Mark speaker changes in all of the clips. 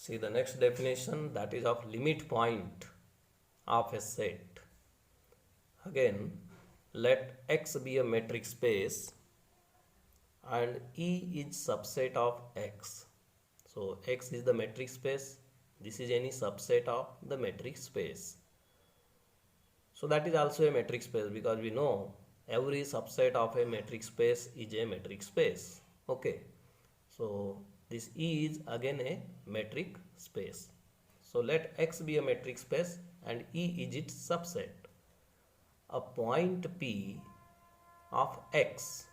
Speaker 1: See the next definition, that is of limit point of a set. Again, let X be a metric space and E is subset of X. So X is the metric space. This is any subset of the metric space. So that is also a metric space, because we know every subset of a metric space is a metric space. Okay. So this E is again a metric space. So let X be a metric space and E is its subset. A point P of X,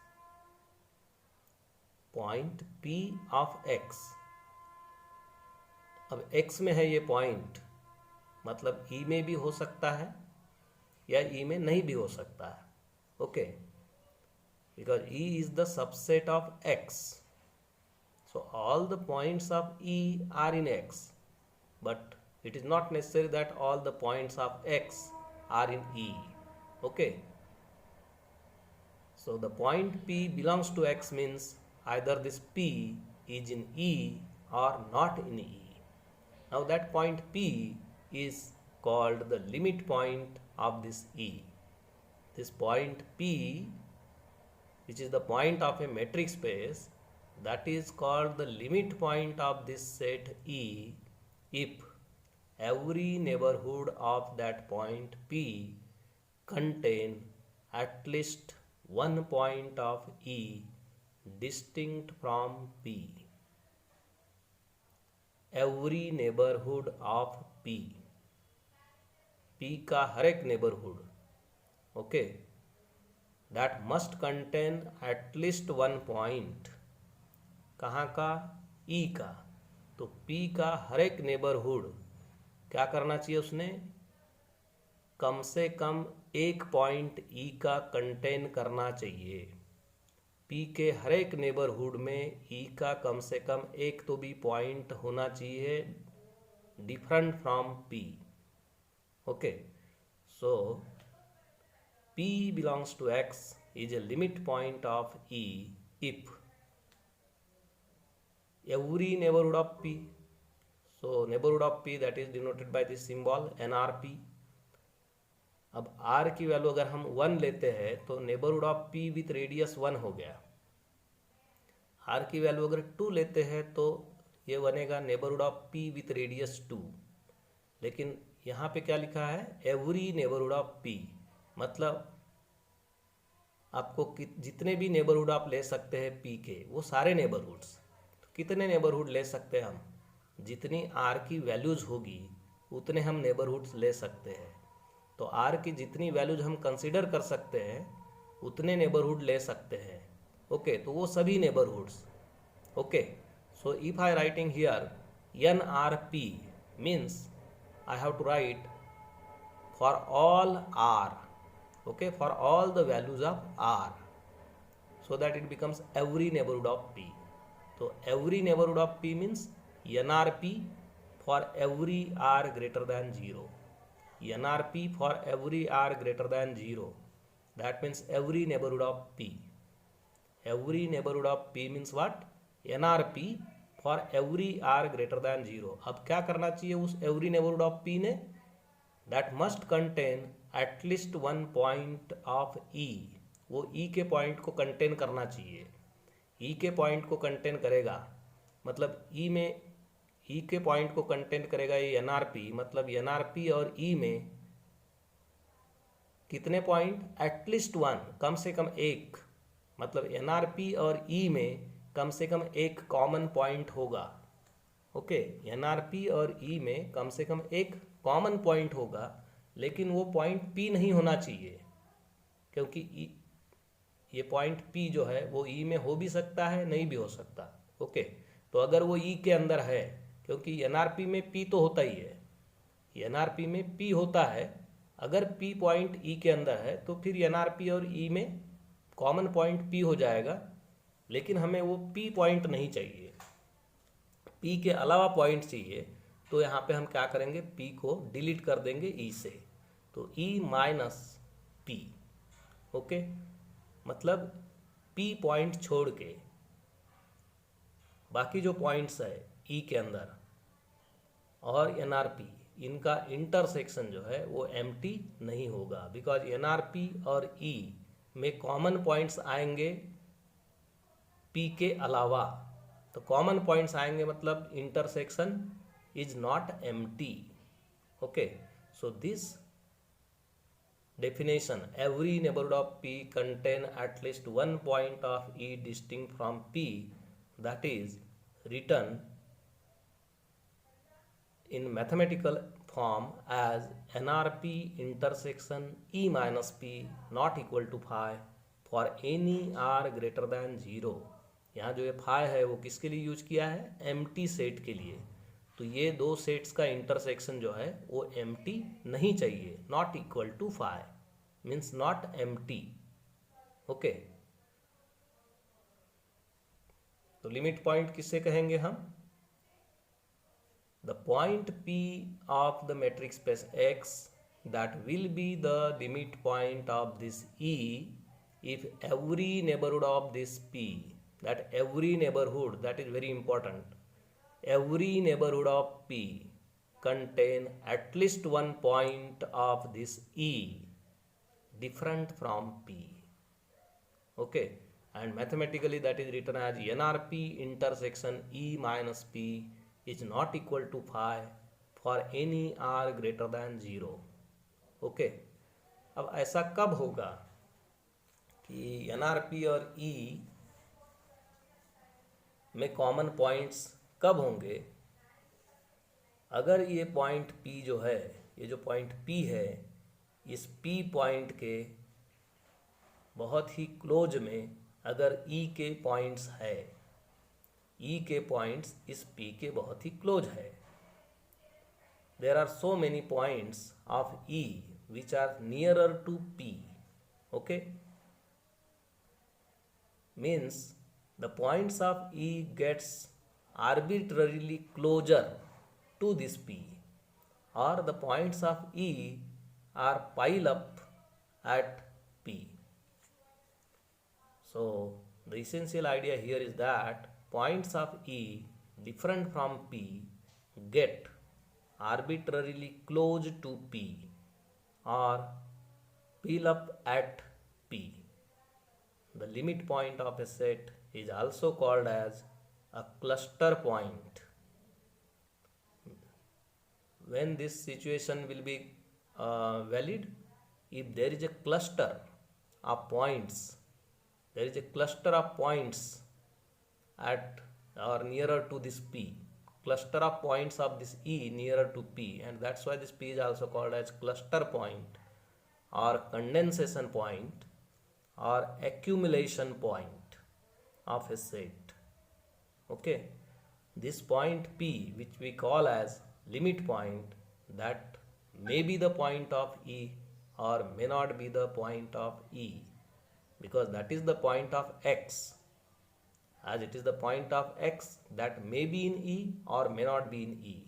Speaker 1: point P of X, अब X में है ये point, मतलब E में भी हो सकता है या E में नहीं भी हो सकता है. Okay, because E is the subset of X. So all the points of E are in X, but it is not necessary that all the points of X are in E. Okay. So the point P belongs to X means either this P is in E or not in E. Now that point P is called the limit point of this E. This point P, which is the point of a metric space, that is called the limit point of this set E if every neighborhood of that point P contain at least one point of E distinct from P. Every neighborhood of P, P का हर एक neighborhood, okay, that must contain at least one point. कहाँ का? E का. तो P का हर एक neighbourhood क्या करना चाहिए उसने? कम से कम एक पॉइंट E का कंटेन करना चाहिए. P के हर एक नेबरहुड में E का कम से कम एक तो भी पॉइंट होना चाहिए different from P. Okay, so P belongs to X is a limit point of E if every neighborhood of P. So neighborhood of P, that is denoted by this symbol NRP. अब R की value अगर हम 1 लेते हैं तो neighborhood of P with radius 1 हो गया. R की वैल्यू अगर 2 लेते हैं तो ये बनेगा neighborhood of P with radius 2. लेकिन यहाँ पे क्या लिखा है? every neighborhood of P, मतलब आपको जितने भी नेबरहुड आप ले सकते हैं P के, वो सारे नेबरहुड्स. कितने नेबरहुड ले सकते हैं हम? जितनी R की वैल्यूज़ होगी उतने हम नेबरहुड्स ले सकते हैं. तो R की जितनी वैल्यूज हम कंसीडर कर सकते हैं उतने नेबरहुड ले सकते हैं. ओके, तो वो सभी neighbourhoods. Okay, so if I writing here NRP means I have to write for all R. Okay, for all the values of R, so that it becomes every neighborhood of P. So every neighborhood of P means NRP for every R greater than 0. NRP for every R greater than 0. That means every neighborhood of P. Every neighborhood of P means what? NRP for every R greater than 0. अब क्या करना चाहिए उस every neighborhood of P ने? That must contain at least one point of E. वो E के point को contain करना चाहिए. E के पॉइंट को कंटेन करेगा मतलब E में E के पॉइंट को कंटेन करेगा ये NRP, मतलब NRP और E में कितने पॉइंट? एटलीस्ट वन, कम से कम एक. मतलब NRP और E में कम से कम एक कॉमन पॉइंट होगा. ओके, NRP और E में कम से कम एक कॉमन पॉइंट होगा, लेकिन वो पॉइंट P नहीं होना चाहिए, क्योंकि ये पॉइंट P जो है वो E में हो भी सकता है, नहीं भी हो सकता. ओके, तो अगर वो E के अंदर है, क्योंकि NRP में P तो होता ही है, NRP में P होता है, अगर P पॉइंट E के अंदर है तो फिर NRP और E में कॉमन पॉइंट P हो जाएगा. लेकिन हमें वो P पॉइंट नहीं चाहिए, P के अलावा पॉइंट चाहिए. तो यहाँ पे हम क्या करेंगे? P को डिलीट कर देंगे E से. तो E माइनस P. ओके, मतलब P पॉइंट छोड़ के बाकी जो पॉइंट्स है E के अंदर और NRP, इनका इंटरसेक्शन जो है वो एम्प्टी नहीं होगा, बिकॉज NRP और E में कॉमन पॉइंट्स आएंगे P के अलावा। तो कॉमन पॉइंट्स आएंगे मतलब intersection is not empty. Okay, so this definition, every neighborhood of P contain at least one point of E distinct from P, that is written in mathematical form as NRP intersection E minus P not equal to phi for any R greater than 0। यहाँ जो ये phi है वो किसके लिए use किया है? Empty set के लिए। तो ये दो सेट्स का इंटरसेक्शन जो है वो एम्प्टी नहीं चाहिए, not equal to phi means not empty. Okay, तो लिमिट पॉइंट किससे कहेंगे हम? The point P of the matrix space X that will be the limit point of this E if every neighborhood of this P, that every neighborhood, that is very important, every neighborhood of P contain at least one point of this E different from P. Okay, and mathematically that is written as NRP intersection E minus P is not equal to phi for any R greater than 0. Okay, अब ऐसा कब होगा कि NRP और E में common points कब होंगे? अगर ये पॉइंट P जो है, ये जो पॉइंट P है, इस P पॉइंट के बहुत ही क्लोज में अगर E के पॉइंट्स है, E के पॉइंट्स इस P के बहुत ही क्लोज है। There are so many points of E which are nearer to P. Okay, means the points of E gets arbitrarily closer to this P, or the points of E are pile up at P. So the essential idea here is that points of E different from P get arbitrarily close to P or pile up at P. The limit point of a set is also called as a cluster point. When this situation will be valid, if there is a cluster of points, there is a cluster of points at or nearer to this P, cluster of points of this E nearer to P, and that's why this P is also called as cluster point or condensation point or accumulation point of a set. Okay, this point P, which we call as limit point, that may be the point of E or may not be the point of E, because that is the point of X. As it is the point of X that may be in E or may not be in E.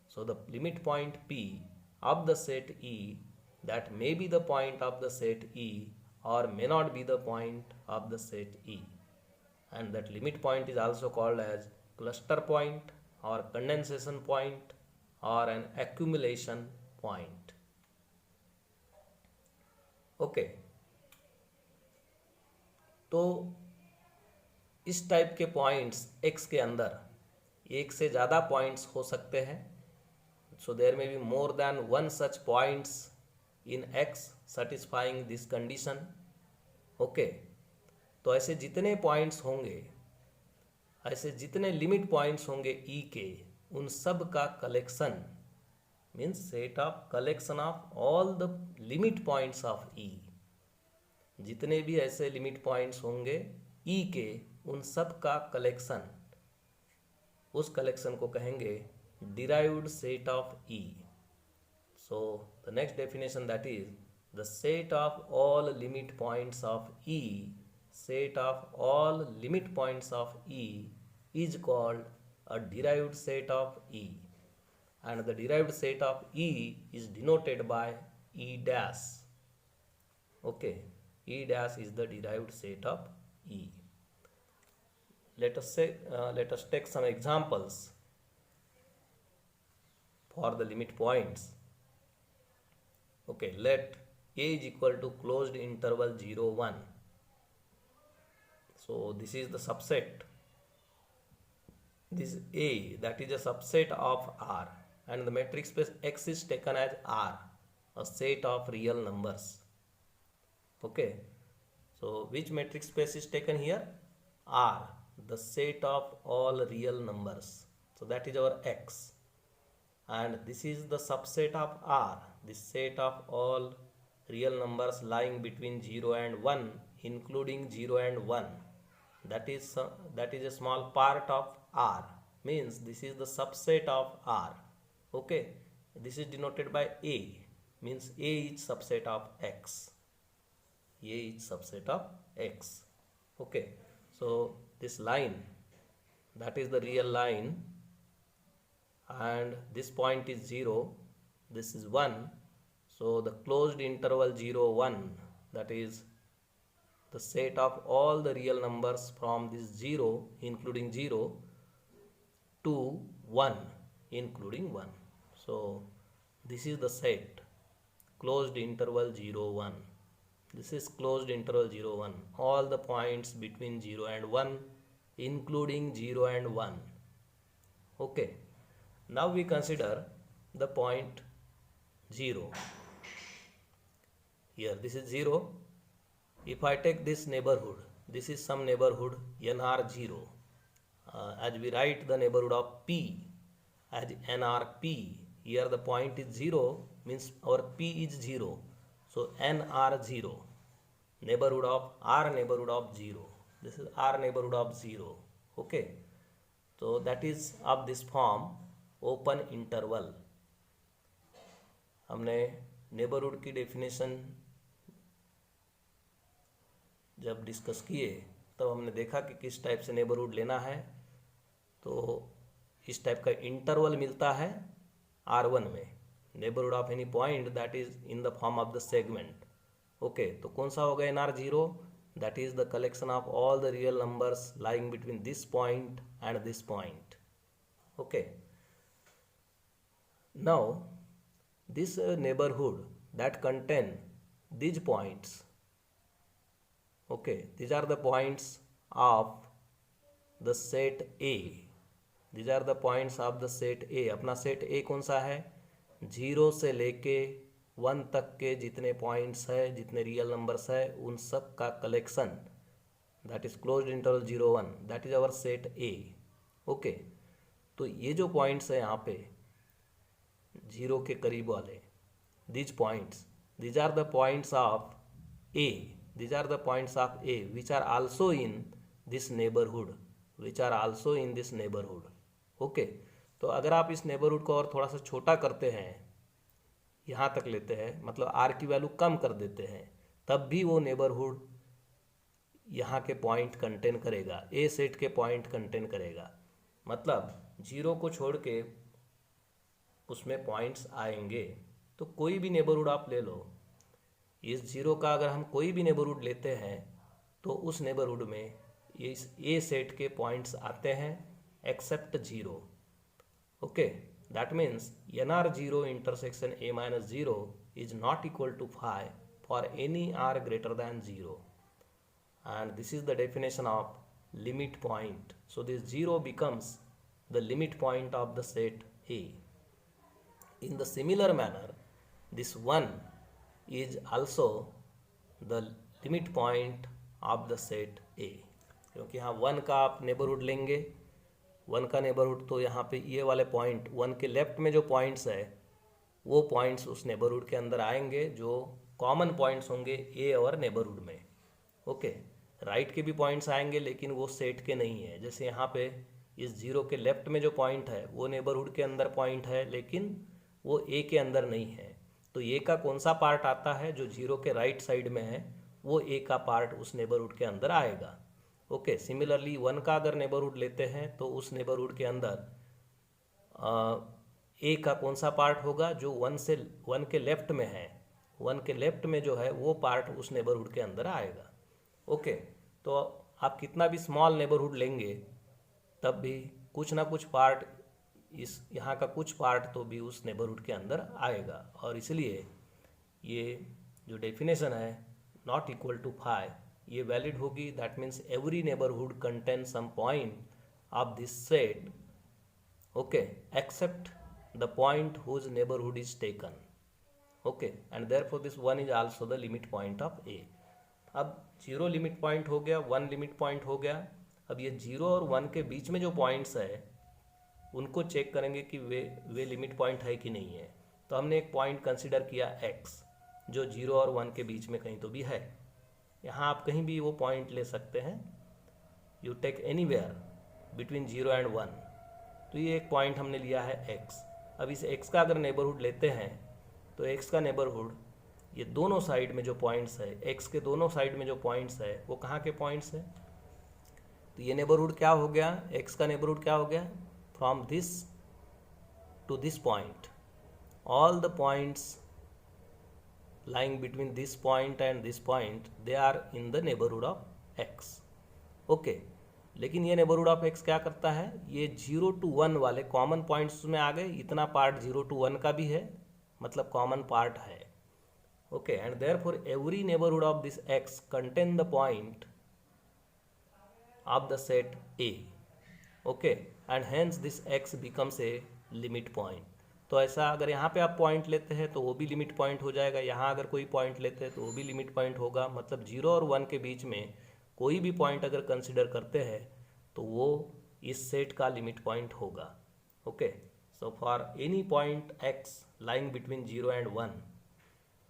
Speaker 1: So the limit point P of the set E that may be the point of the set E or may not be the point of the set E. And that limit point is also called as cluster point or condensation point or an accumulation point. Okay, तो इस type के points X के अंदर एक से ज़्यादा points हो सकते हैं। सो देयर में be more than one such points in X satisfying this condition. Okay, तो ऐसे जितने पॉइंट्स होंगे, ऐसे जितने लिमिट पॉइंट्स होंगे E के, उन सब का collection means set of collection of all the limit points of E। जितने भी ऐसे लिमिट पॉइंट्स होंगे E के, उन सब का कलेक्शन, उस कलेक्शन को कहेंगे derived set of E। So the next definition that is the set of all limit points of E, set of all limit points of E is called a derived set of E, and the derived set of E is denoted by E dash. Okay, E dash is the derived set of E. Let us take some examples. for the limit points. Okay, let A is equal to closed interval 0, 1. So this is the subset. This A, that is a subset of R, and the metric space X is taken as R, a set of real numbers. Okay, so which metric space is taken here? R, the set of all real numbers. So that is our X, and this is the subset of R, the set of all real numbers lying between 0 and 1, including 0 and 1. That is a small part of R, means this is the subset of R. Okay, this is denoted by A, means A is subset of X. A is subset of X. Okay, so this line, that is the real line, and this point is 0, this is 1. So the closed interval 0, 1, that is the set of all the real numbers from this 0 including 0 to 1 including 1. So this is the set, closed interval 0, 1. This is closed interval 0, 1. All the points between 0 and 1 including 0 and 1. Okay. Now we consider the point 0. Here this is 0. If I take this neighborhood, this is some neighborhood NR0. As we write the neighborhood of P as NRP, here the point is 0, means our P is 0. So NR0, neighborhood of R, neighborhood of 0. This is R neighborhood of 0. Okay. So that is of this form, open interval. हमने neighbourhood की definition जब discuss किए तब हमने देखा कि किस type से नेबरहुड लेना है. तो इस टाइप का इंटरवल मिलता है R1 में, neighbourhood of any point that is in the form of the segment. Okay, तो कौन सा होगा NR0? That is the collection of all the real numbers lying between this point and this point. Okay, now this neighborhood that contain these points, okay, these are the points of the set A. These are the points of the set A. अपना set A कौन सा है? 0 से लेके 1 तक के जितने points है, जितने रियल नंबर्स है, उन सब का collection, that is closed interval 0, 1, that is our set A. Okay, तो ये जो पॉइंट्स है यहाँ पे 0 के करीब वाले, these points, these are the points of A, these are the points of A which are also in this neighborhood, which are also in this neighborhood. Okay, तो अगर आप इस neighborhood को और थोड़ा सा छोटा करते हैं, यहाँ तक लेते हैं, मतलब R की वैल्यू कम कर देते हैं, तब भी वो neighborhood यहाँ के पॉइंट कंटेन करेगा, A सेट के पॉइंट कंटेन करेगा. मतलब 0 को छोड़ के उसमें पॉइंट्स आएंगे. तो कोई भी नेबरहुड आप ले लो, इस 0 का अगर हम कोई भी नेबरहुड लेते हैं तो उस नेबरहुड में इस ए सेट के पॉइंट्स आते हैं except 0. Okay, that means NR0 intersection A-0 is not equal to 5 for any R greater than 0. And this is the definition of limit point. So this 0 becomes the limit point of the set A. In the similar manner, this 1 is also the limit point of the set A. क्योंकि यहाँ 1 का आप neighbourhood लेंगे, 1 का neighbourhood, तो यहाँ पे ये वाले पॉइंट 1 के लेफ्ट में जो पॉइंट्स है वो पॉइंट्स उस नेबरहुड के अंदर आएंगे जो कॉमन पॉइंट्स होंगे A और नेबरहुड में. ओके, राइट के भी पॉइंट्स आएंगे लेकिन वो सेट के नहीं है. जैसे यहाँ पे इस 0 के लेफ्ट में जो पॉइंट है वो नेबरहुड के अंदर पॉइंट है लेकिन वो A के अंदर नहीं है. तो A का कौन सा पार्ट आता है जो 0 के राइट साइड में है, वो A का पार्ट उस नेबरहुड के अंदर आएगा. ओके, सिमिलरली 1 का अगर नेबरहुड लेते हैं तो उस नेबरहुड के अंदर A का कौन सा पार्ट होगा जो 1 के लेफ्ट में है, 1 के लेफ्ट में जो है वो पार्ट उस नेबरहुड के अंदर आएगा. ओके, तो आप कितना भी स्मॉल नेबरहुड लेंगे तब भी कुछ ना कुछ पार्ट इस यहाँ का कुछ पार्ट तो भी उस नेबरहुड के अंदर आएगा। और इसलिए ये जो डेफिनेशन है नॉट इक्वल टू 5 ये वैलिड होगी। That means every neighbourhood contain some point of this set, okay, except the point whose neighbourhood is taken, okay, and therefore this 1 is also the limit point of A. अब 0 limit point हो गया, 1 limit point हो गया। अब ये 0 और 1 के बीच में जो पॉइंट्स है उनको चेक करेंगे कि वे लिमिट पॉइंट है कि नहीं है। तो हमने एक पॉइंट कंसिडर किया x, जो 0 और 1 के बीच में कहीं तो भी है। यहाँ आप कहीं भी वो पॉइंट ले सकते हैं, you take anywhere between 0 and 1। तो ये एक पॉइंट हमने लिया है x। अब इस x का अगर नेबरहुड लेते हैं तो x का नेबरहुड ये दोनों साइड में जो पॉइंट्स है, x के दोनों साइड में जो पॉइंट्स है वो कहाँ के पॉइंट्स है। तो ये नेबरहुड क्या हो गया, x का नेबरहुड क्या हो गया, from this to this point, all the points lying between this point and this point they are in the neighborhood of x, okay। लेकिन ये नेबरहुड ऑफ x क्या करता है, ये 0 to 1 वाले कॉमन पॉइंट्स में आ गए। इतना पार्ट 0 to 1 का भी है, मतलब कॉमन पार्ट है, okay. And therefore every neighbourhood of this x contain the point of the set a, okay, and hence this x becomes a limit point. तो ऐसा अगर यहाँ पे आप पॉइंट लेते हैं तो वो भी लिमिट पॉइंट हो जाएगा, यहाँ अगर कोई पॉइंट लेते हैं तो वो भी लिमिट पॉइंट होगा। मतलब 0 और 1 के बीच में कोई भी पॉइंट अगर कंसिडर करते हैं तो वो इस सेट का लिमिट पॉइंट होगा, okay. So for any point x lying between 0 and 1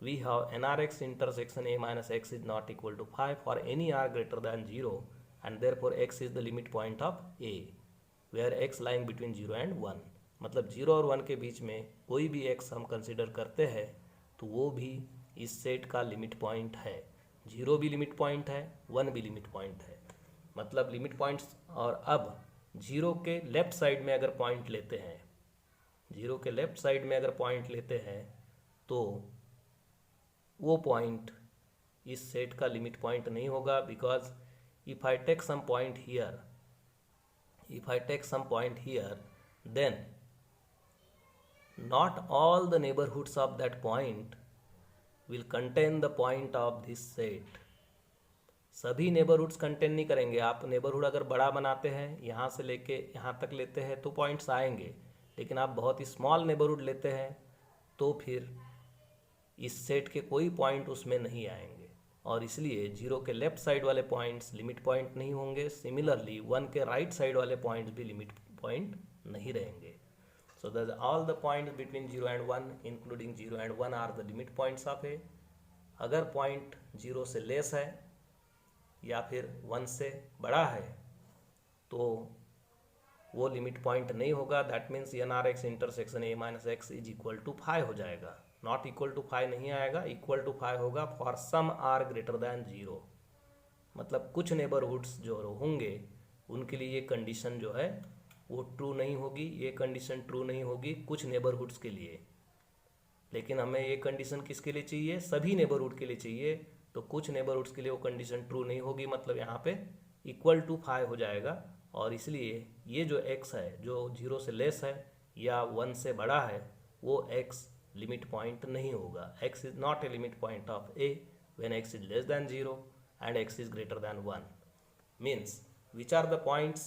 Speaker 1: we have nrx intersection a minus x is not equal to 5 for any r greater than 0 and therefore x is the limit point of a where x lying between 0 and 1। मतलब 0 और 1 के बीच में कोई भी x हम consider करते हैं तो वो भी इस सेट का लिमिट पॉइंट है। 0 भी लिमिट पॉइंट है, 1 भी लिमिट पॉइंट है, मतलब लिमिट पॉइंट्स। और अब 0 के लेफ्ट साइड में अगर पॉइंट लेते हैं, 0 के लेफ्ट साइड में अगर पॉइंट लेते हैं तो वो पॉइंट इस सेट का लिमिट पॉइंट नहीं होगा। Because if I take some point here, if I take some point here, then not all the neighborhoods of that point will contain the point of this set। सभी neighbourhoods contain नहीं करेंगे। आप neighbourhood अगर बड़ा बनाते हैं, यहाँ से लेके यहाँ तक लेते हैं तो पॉइंट्स आएंगे, लेकिन आप बहुत ही स्मॉल नेबरहुड लेते हैं तो फिर इस सेट के कोई पॉइंट उसमें नहीं आएंगे, और इसलिए 0 के लेफ्ट साइड वाले पॉइंट्स लिमिट पॉइंट नहीं होंगे। सिमिलरली 1 के राइट साइड वाले पॉइंट्स भी लिमिट पॉइंट नहीं रहेंगे। So that all the points between 0 and 1 including 0 and 1 are the limit points of A. अगर पॉइंट 0 से लेस है या फिर 1 से बड़ा है तो वो लिमिट पॉइंट नहीं होगा। That means nrx intersection a minus x is equal to 5 हो जाएगा। नॉट इक्वल टू 5 नहीं आएगा, इक्वल टू 5 होगा for some r greater than 0। मतलब कुछ नेबरहुड्स जो होंगे उनके लिए ये कंडीशन जो है वो ट्रू नहीं होगी, ये कंडीशन ट्रू नहीं होगी कुछ नेबरहुड्स के लिए। लेकिन हमें ये कंडीशन किसके लिए चाहिए, सभी नेबरहुड के लिए चाहिए। तो कुछ नेबरहुड्स के लिए वो कंडीशन ट्रू नहीं होगी, मतलब यहाँ पे इक्वल टू 5 हो जाएगा। और इसलिए ये जो x है जो 0 से लेस है या 1 से बड़ा है वो x लिमिट पॉइंट नहीं होगा। x is not a limit point of a when x is less than 0 and x is greater than 1। Means which are the points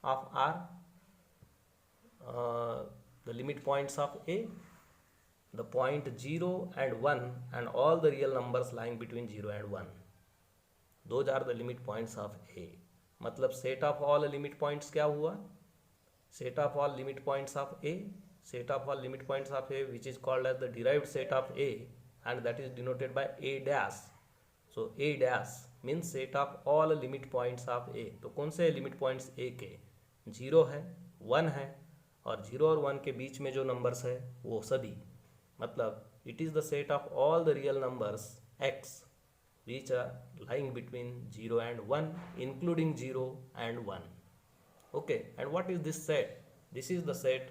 Speaker 1: of r, the limit points of a, the point 0 and 1 and all the real numbers lying between 0 and 1, those are the limit points of a। मतलब set of all limit points क्या हुआ, set of all limit points of a, set of all limit points of a which is called as the derived set of a and that is denoted by a dash। so a dash means set of all limit points of a। तो कौन से limit points a के, 0 है, 1 है, और 0 और 1 के बीच में जो नंबर्स है वो सभी। मतलब it is the set of all the real numbers x which are lying between 0 and 1 including 0 and 1, okay। and what is this set, this is the set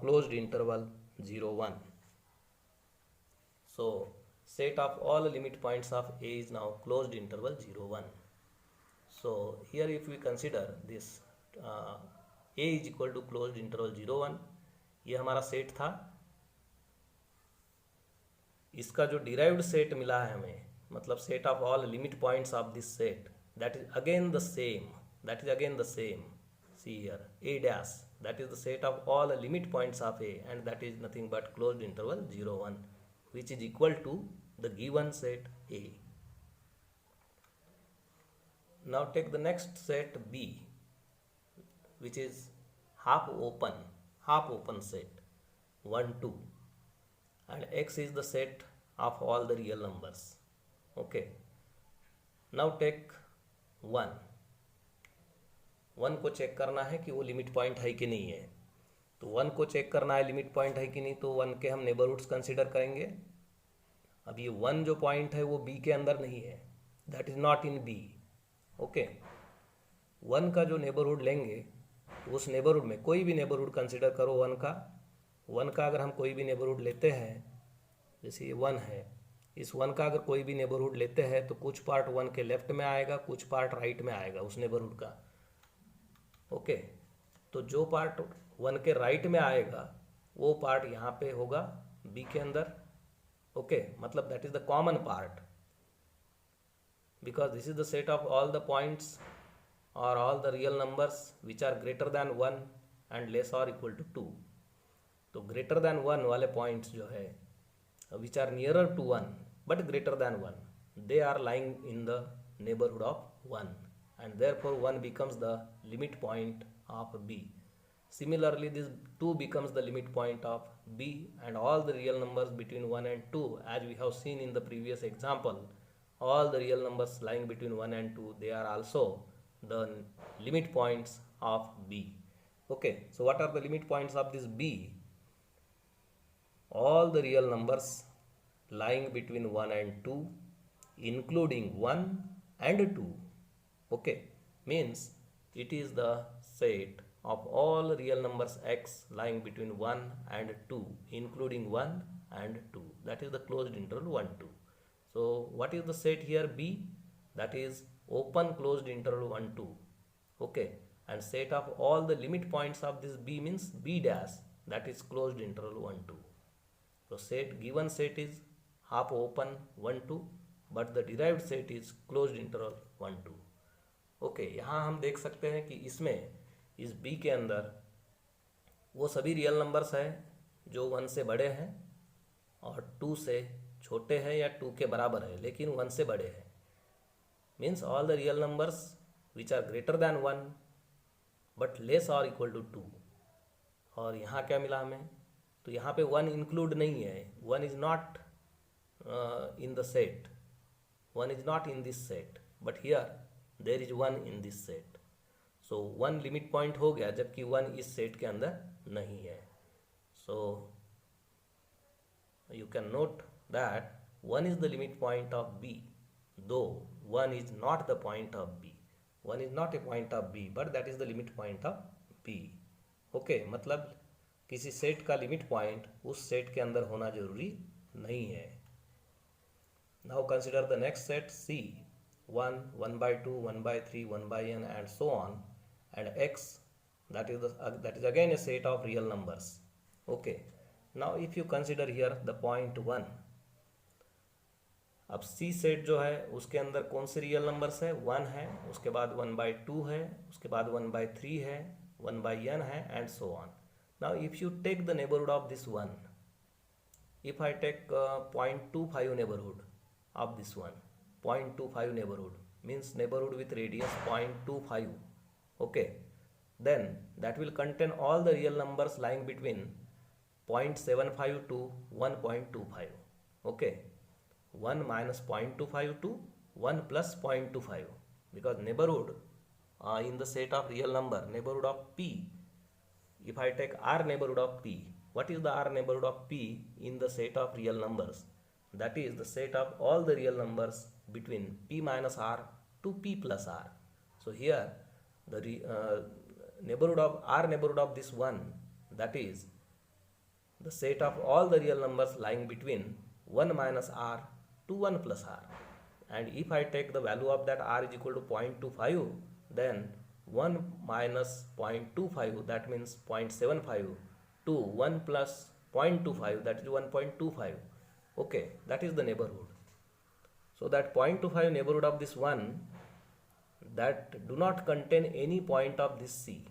Speaker 1: closed interval 0 1। so set of all limit points of a is now closed interval 0 1। so here if we consider this A is equal to close interval 0 1, ये हमारा set था। इसका जो derived set मिला है हमें, मतलब set of all limit points of this set, that is again the same, see here a dash, that is the set of all limit points of a, and that is nothing but closed interval 0 1, which is equal to the given set A. Now take the next set B, which is half open set 1 2, and X is the set of all the real numbers. Okay, now take 1 को check करना है कि वो limit point है कि नहीं है। तो 1 को चेक करना है लिमिट पॉइंट है कि नहीं, तो 1 के हम नेबरहुड्स कंसिडर करेंगे। अब ये 1 जो पॉइंट है वो B के अंदर नहीं है, that is not in B। Okay, 1 का जो नेबरहुड लेंगे तो उस नेबरहुड में कोई भी नेबरहुड कंसिडर करो 1 का अगर हम कोई भी नेबरहुड लेते हैं, जैसे ये 1 है, इस 1 का अगर कोई भी नेबरहुड लेते हैं तो कुछ पार्ट 1 के लेफ्ट में आएगा, कुछ पार्ट राइट में आएगा उस नेबरहुड का। ओके, तो जो पार्ट 1 के राइट में आएगा वो पार्ट यहाँ पे होगा B के अंदर। ओके, मतलब that is the common part, because this is the set of all the points or all the real numbers which are greater than 1 and less और इक्वल टू 2। तो ग्रेटर दैन 1 वाले points जो है which are nearer to 1 but greater than 1, they are lying in the neighbourhood of 1, and therefore 1 becomes the limit point of B. Similarly, this 2 becomes the limit point of B, and all the real numbers between 1 and 2, as we have seen in the previous example, all the real numbers lying between 1 and 2, they are also the limit points of B. Okay, so what are the limit points of this B? All the real numbers lying between 1 and 2, including 1 and 2. Okay, means it is the set of all real numbers x lying between 1 and 2, including 1 and 2. That is the closed interval 1 2. So what is the set here B? That is open closed interval 1 2. Okay, and set of all the limit points of this B means B dash, that is closed interval 1 2. So given set is half open 1 2, but the derived set is closed interval 1 2. Okay, यहाँ हम देख सकते हैं कि इसमें इस B के अंदर वो सभी रियल नंबर्स हैं जो 1 से बड़े हैं और 2 से छोटे हैं या 2 के बराबर है लेकिन 1 से बड़े हैं। Means all the real numbers which are greater than 1 but less और इक्वल टू 2। और यहाँ क्या मिला हमें, तो यहाँ पे 1 इंक्लूड नहीं है, 1 is not in the set, 1 is not in this set, but here there is 1 in this set. So 1 limit point हो गया जबकि 1 इस सेट के अंदर नहीं है। So you can note that 1 is the limit point of B, दो 1 is not the point of B, 1 is not A point of B, but that is the limit point of B। Okay, मतलब किसी set का limit point उस set के अंदर होना जरूरी नहीं है। Now consider the next set C, 1, 1 by 2, 1 by 3, 1 by n and so on, and x that is again a set of real numbers. Okay, now if you consider here the point 1, अब C set जो है उसके अंदर कौन से real numbers है, 1 है, उसके बाद 1 by 2 है, उसके बाद 1 by 3 है, 1 by n है and so on. Now if you take the neighborhood of this one, if I take 0.25 neighborhood of this one, 0.25 neighborhood means neighborhood with radius 0.25. Okay, then that will contain all the real numbers lying between 0.75 to 1.25. Okay, 1 minus 0.25 to 1 plus 0.25, because neighborhood in the set of real number, neighborhood of P, if I take R neighborhood of P, what is the R neighborhood of P in the set of real numbers? That is the set of all the real numbers between P minus R to P plus R. So here the neighborhood of R neighborhood of this one, that is the set of all the real numbers lying between 1 minus R to 1 plus R. And if I take the value of that R is equal to 0.25, then 1 minus 0.25, that means 0.75, to 1 plus 0.25, that is 1.25. Okay, that is the neighborhood. So that 0.25 neighborhood of this one, that do not contain any point of this C,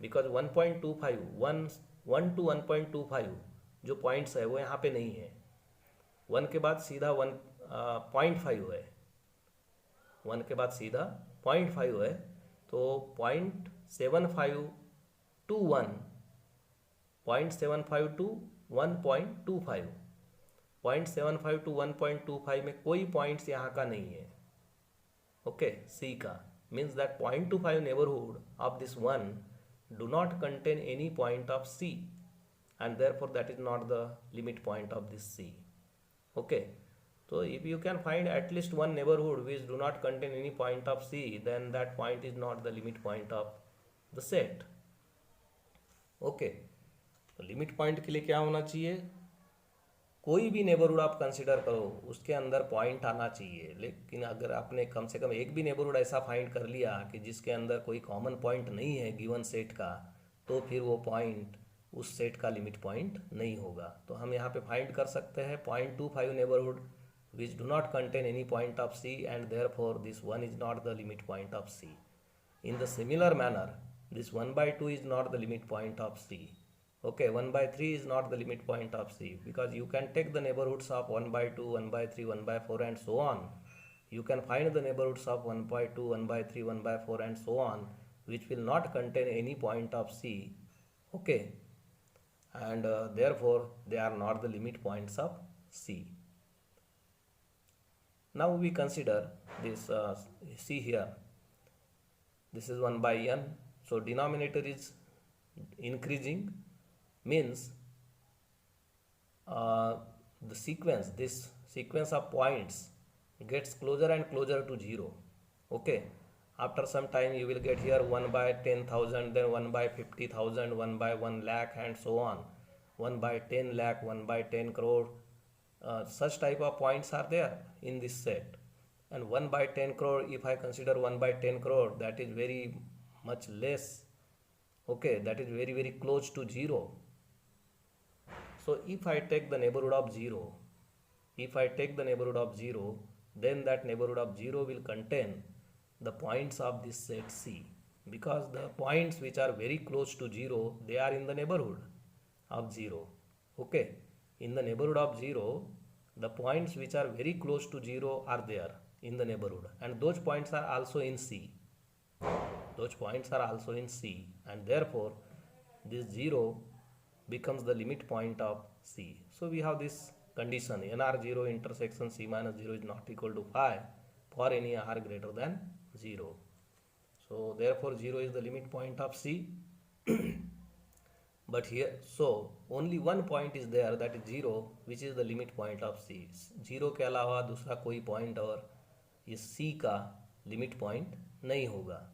Speaker 1: because 1.25 1 to 1.25 जो points है वो यहाँ पे नहीं है. 1 के बाद सीधा 1.5 है, 1 के बाद सीधा 0.5 है, तो 0.75 टू 1, 0.75 टू 1.25, 0.75 टू 1.25 में कोई पॉइंट्स यहाँ का नहीं है. ओके, सी का means that 0.25 neighborhood of this one do not contain any point of C, and therefore that is not the limit point of this C. Okay, so if you can find at least one neighborhood which do not contain any point of C, then that point is not the limit point of the set. Okay, तो limit point के लिए क्या होना चाहिए? कोई भी neighbourhood आप consider करो उसके अंदर पॉइंट आना चाहिए. लेकिन अगर आपने कम से कम एक भी नेबरहुड ऐसा फाइंड कर लिया कि जिसके अंदर कोई कॉमन पॉइंट नहीं है गिवन सेट का, तो फिर वो पॉइंट उस सेट का लिमिट पॉइंट नहीं होगा. तो हम यहाँ पे फाइंड कर सकते हैं 0.25 neighbourhood which do not contain any point of C, and therefore this one is not the limit point of C. In the similar manner this 1/2 is not the limit point of C. Okay, 1/3 is not the limit point of C, because you can take the neighborhoods of 1/2, 1/3, 1/4 and so on. You can find the neighborhoods of 1/2, 1/3, 1/4 and so on, which will not contain any point of C. Okay, and therefore they are not the limit points of C. Now we consider this, see here, this is 1 by n, so denominator is increasing, means the sequence, this sequence of points gets closer and closer to 0. Okay, after some time you will get here 1 by 10,000, then 1 by 50,000, 1 by 1 lakh and so on, 1 by 10 lakh, 1 by 10 crore. Such type of points are there in this set. And 1 by 10 crore, if I consider 1 by 10 crore, that is very much less. Okay, that is very very close to 0. So if I take the neighborhood of 0, if I take the neighborhood of 0, then that neighborhood of 0 will contain the points of this set C, because the points which are very close to 0, they are in the neighborhood of 0. Okay, in the neighborhood of 0, the points which are very close to 0 are there in the neighborhood, and those points are also in C. Those points are also in C, and therefore this 0 becomes the limit point of C. So we have this condition, NR0 intersection C minus 0 is not equal to 5 for any R greater than 0. So therefore 0 is the limit point of C. But here, so only one point is there, that is 0, which is the limit point of C. 0 के अलावा दूसरा कोई point और इस C का limit point नहीं होगा.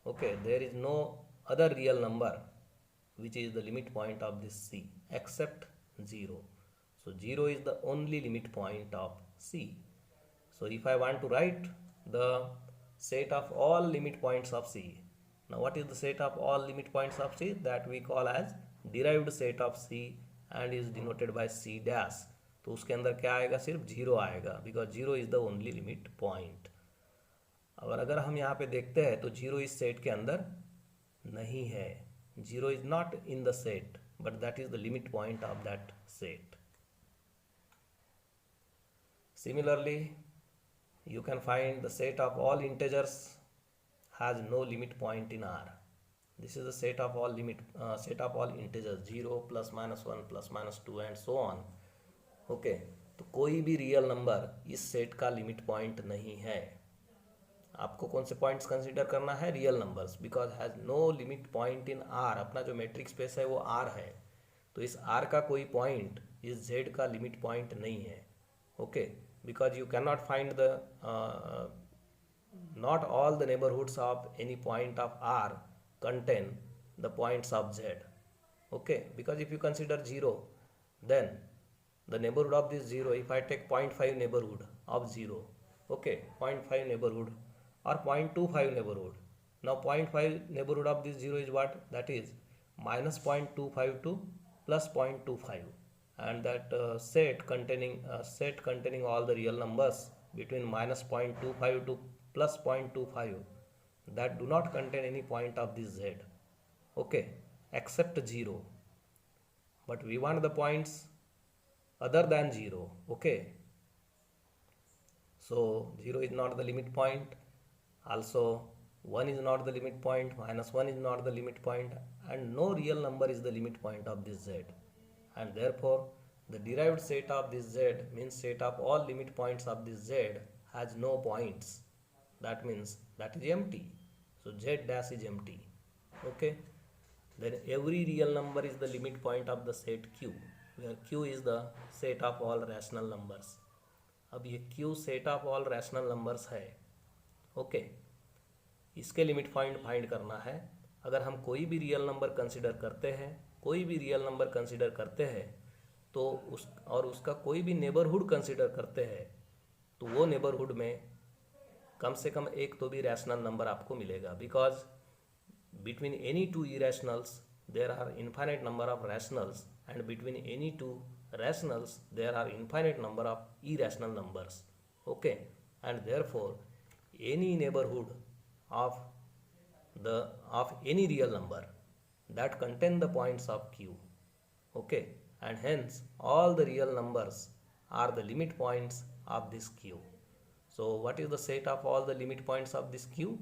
Speaker 1: Okay, there is no other real number which is the limit point of this C except 0. So 0 is the only limit point of C. So if I want to write the set of all limit points of C, now what is the set of all limit points of C? That we call as derived set of C and is denoted by C dash. तो उसके अंदर क्या आएगा? सिर्फ 0 आएगा, because 0 is the only limit point. और अगर हम यहाँ पे देखते हैं तो 0 इस सेट के अंदर नहीं है. 0 is not in the set, but that is the limit point of that set. Similarly, you can find the set of all integers has no limit point in R. This is the set of all integers, 0 plus minus 1 plus minus 2 and so on. Okay, तो कोई भी real number इस set का limit point नहीं है. आपको कौन से पॉइंट्स कंसीडर करना है? Real numbers, because has no limit point in R. अपना जो मैट्रिक स्पेस है वो आर है, तो इस आर का कोई पॉइंट इस जेड का लिमिट पॉइंट नहीं है. Okay, because you can not find the not all the neighbourhoods of any point of R contain the points of Z. Okay, because if you consider 0, then the neighborhood of this 0, if I take 0.5 neighborhood of 0, okay, 0.5 neighborhood or 0.25 neighborhood, Now 0.5 neighborhood of this 0 is what? That is minus 0.252 plus 0.25, and that set containing all the real numbers between minus 0.25 to plus 0.25 that do not contain any point of this z, okay, except 0, but we want the points other than 0, okay. So 0 is not the limit point, also 1 is not the limit point, minus 1 is not the limit point, and no real number is the limit point of this z, and therefore the derived set of this z means set of all limit points of this z has no points. That means that is empty. So z dash is empty, okay. Then every real number is the limit point of the set q, where q is the set of all rational numbers. अब ये q set of all rational numbers है, okay. इसके limit point find करना है। अगर हम कोई भी रियल नंबर कंसिडर करते हैं तो उसका कोई भी नेबरहुड कंसिडर करते हैं तो वो नेबरहुड में कम से कम एक तो भी रैशनल नंबर आपको मिलेगा, because between any two irrationals there are infinite number of rationals, and between any two rationals there are infinite number of irrational numbers, okay, and therefore any neighborhood of any real number that contain the points of q, okay, and hence all the real numbers are the limit points of this q. So what is the set of all the limit points of this q?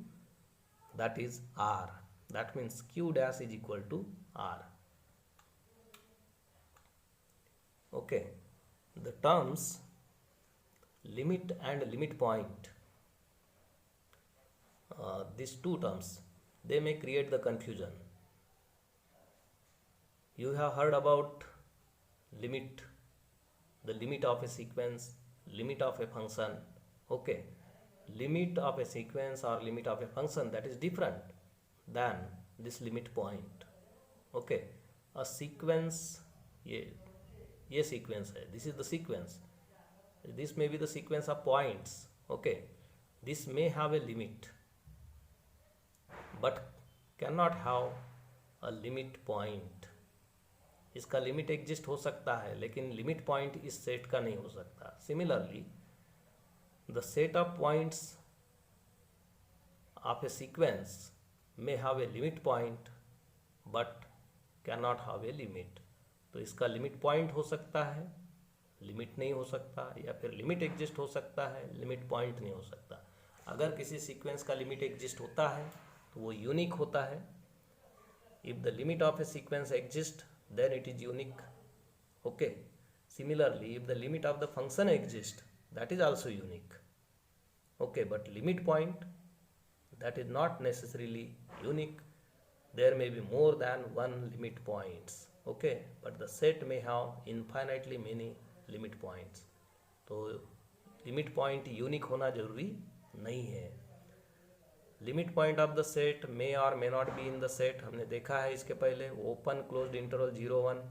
Speaker 1: That is r. That means q dash is equal to r. Okay, the terms limit and limit point, these two terms, they may create the confusion. You have heard about limit, the limit of a sequence, limit of a function, okay. Limit of a sequence or limit of a function, that is different than this limit point, okay. A sequence, ये sequence है, this is the sequence, this may be the sequence of points, okay. This may have a limit but can not have a limit point. इसका limit exist हो सकता है लेकिन limit point इस set का नहीं हो सकता. Similarly the set of points of a sequence may have a limit point but can not have a limit. तो इसका लिमिट पॉइंट हो सकता है, लिमिट नहीं हो सकता, या फिर लिमिट एग्जिस्ट हो सकता है, लिमिट पॉइंट नहीं हो सकता. अगर किसी सीक्वेंस का लिमिट एग्जिस्ट होता है तो वो यूनिक होता है. If the limit of a sequence exist then it is unique, okay. Similarly if the limit of the function exist that is also unique, okay. But limit point that is not necessarily unique. There may be more than one limit points, okay, but the set may have infinitely many limit points. तो limit point unique होना जरूरी नहीं है. Limit point of the set may or may not be in the set. हमने देखा है इसके पहले ओपन क्लोज्ड इंटरवल 0 1,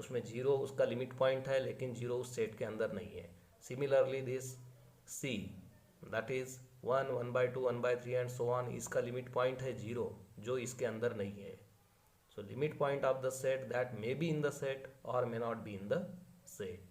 Speaker 1: उसमें 0 उसका लिमिट पॉइंट है लेकिन 0 उस सेट के अंदर नहीं है. Similarly this C that is 1 1/2 1/3 and so on, इसका लिमिट पॉइंट है 0 जो इसके अंदर नहीं है. So limit point of the set that may be in the set or may not be in the set.